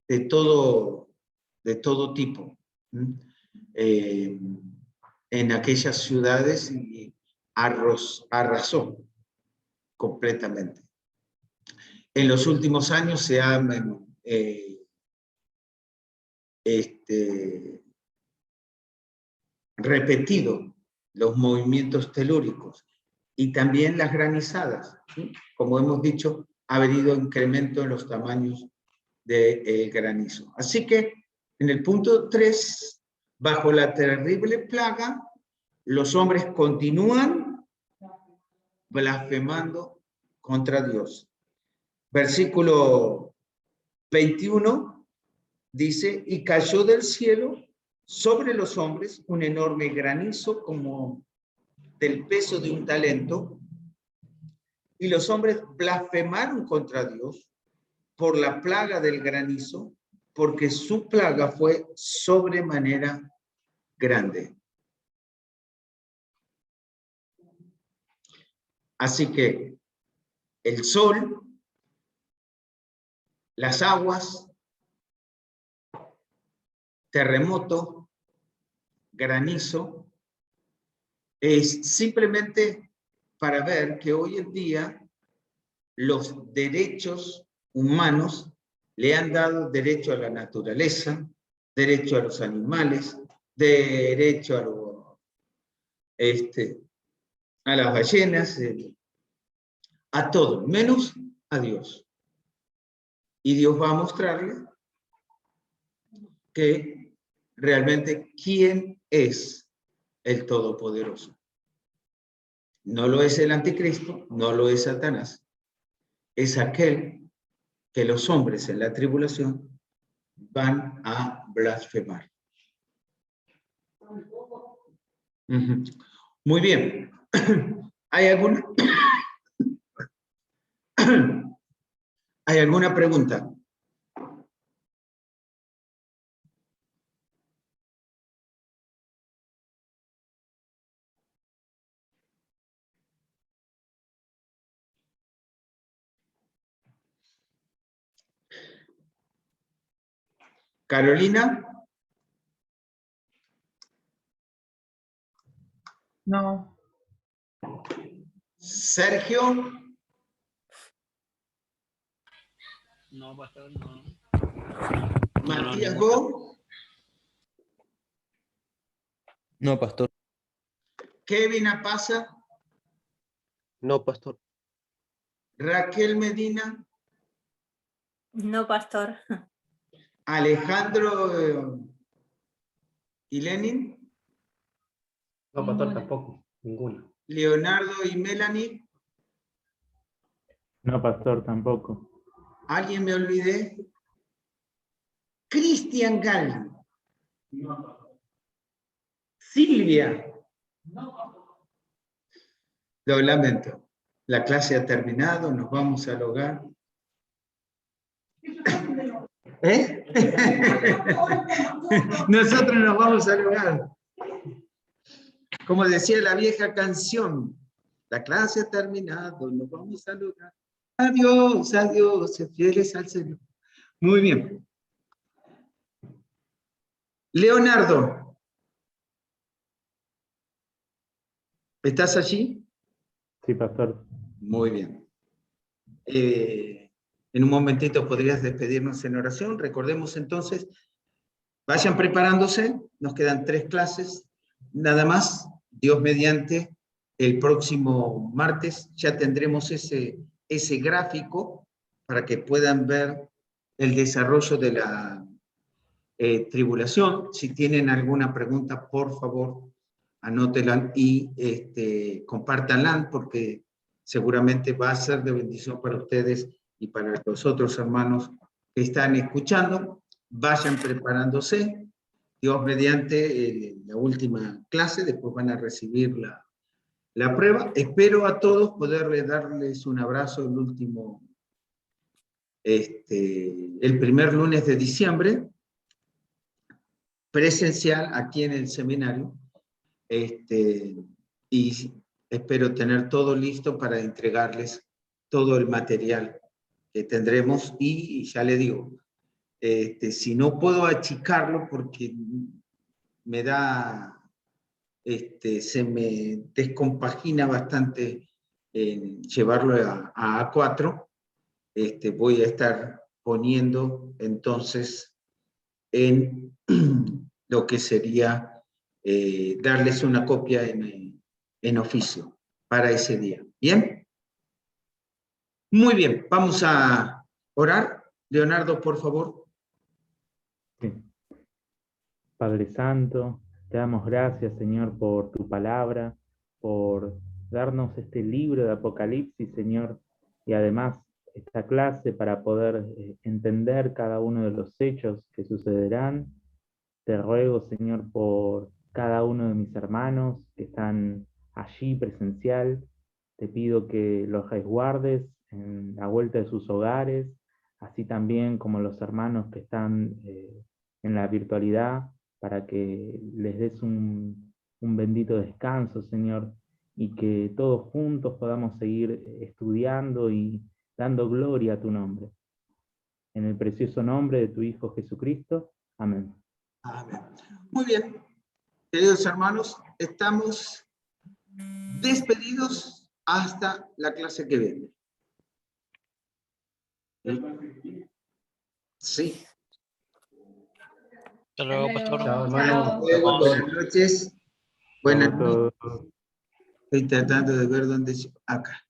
de todo tipo, en aquellas ciudades, y arrasó completamente. En los últimos años se han repetido los movimientos telúricos y también las granizadas, ¿sí? Como hemos dicho, ha habido incremento en los tamaños del granizo. Así que en el punto 3, bajo la terrible plaga, los hombres continúan blasfemando contra Dios. Versículo 21 dice, y cayó del cielo sobre los hombres un enorme granizo como del peso de un talento, y los hombres blasfemaron contra Dios por la plaga del granizo, porque su plaga fue sobremanera grande. Así que el sol, las aguas, terremoto, granizo, es simplemente para ver que hoy en día los derechos humanos le han dado derecho a la naturaleza, derecho a los animales, derecho a las ballenas, a todo, menos a Dios. Y Dios va a mostrarle que realmente quién es el Todopoderoso. No lo es el anticristo, no lo es Satanás. Es aquel que los hombres en la tribulación van a blasfemar. Muy bien. ¿Hay alguna pregunta? Carolina. No. Sergio. No, pastor, no. Matías Go. No, pastor. Kevin Apasa. No, pastor. Raquel Medina. No, pastor. Alejandro y Lenin. No, pastor, tampoco. Ninguno. Leonardo y Melanie. No, pastor, tampoco. ¿Alguien me olvidé? Cristian Gal. Silvia. Lo lamento. La clase ha terminado, nos vamos al hogar. ¿Eh? Nosotros nos vamos al hogar. Como decía la vieja canción, la clase ha terminado, nos vamos al hogar. Adiós, adiós, fieles al Señor. Muy bien. Leonardo, ¿estás allí? Sí, pastor. Muy bien. En un momentito podrías despedirnos en oración. Recordemos entonces, vayan preparándose, nos quedan 3 clases, nada más, Dios mediante, el próximo martes ya tendremos ese gráfico para que puedan ver el desarrollo de la tribulación. Si tienen alguna pregunta, por favor, anótenla y compártanla, porque seguramente va a ser de bendición para ustedes y para los otros hermanos que están escuchando. Vayan preparándose. Dios mediante la última clase, después van a recibir la prueba. Espero a todos poderles darles un abrazo el primer lunes de diciembre, presencial aquí en el seminario, y espero tener todo listo para entregarles todo el material que tendremos, y ya le digo, si no puedo achicarlo porque me da, se me descompagina bastante llevarlo a A4, voy a estar poniendo entonces en lo que sería darles una copia en oficio para ese día. ¿Bien? Muy bien, vamos a orar. Leonardo, por favor. Sí. Padre Santo, te damos gracias, Señor, por tu palabra, por darnos este libro de Apocalipsis, Señor, y además esta clase para poder entender cada uno de los hechos que sucederán. Te ruego, Señor, por cada uno de mis hermanos que están allí presencial. Te pido que los resguardes en la vuelta de sus hogares, así también como los hermanos que están en la virtualidad, para que les des un bendito descanso, Señor, y que todos juntos podamos seguir estudiando y dando gloria a tu nombre. En el precioso nombre de tu Hijo Jesucristo. Amén. Amén. Muy bien, queridos hermanos, estamos despedidos hasta la clase que viene. Sí. Hasta luego, pastor. Chao, hermano. Luego, buenas noches. Buenas Chao a noches. todos. Estoy tratando de ver dónde... Acá.